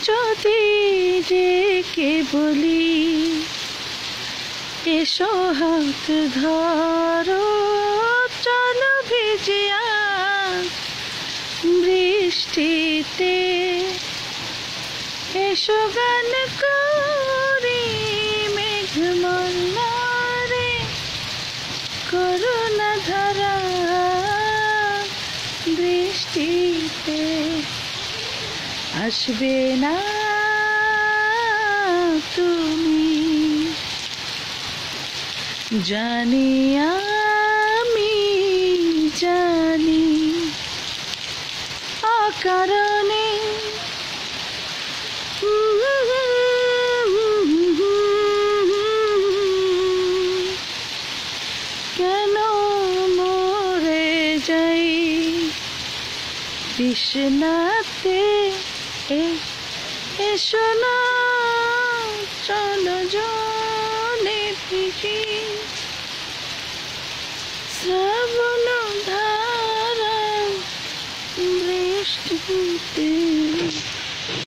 যদি ডেকে বলি এসো হাত ধরো চলো ভিজে আজ বৃষ্টিতে, এসো গান করি মেঘমল্লারে করুণা ধারা বৃষ্টিতে। আসবে না তুমি জানি, আমি জানি অকারণে কেন মরে যাই তৃষ্ণাতে। এসো না চলো জলে ভিজি শ্রাবণ ধারা বৃষ্টিতে।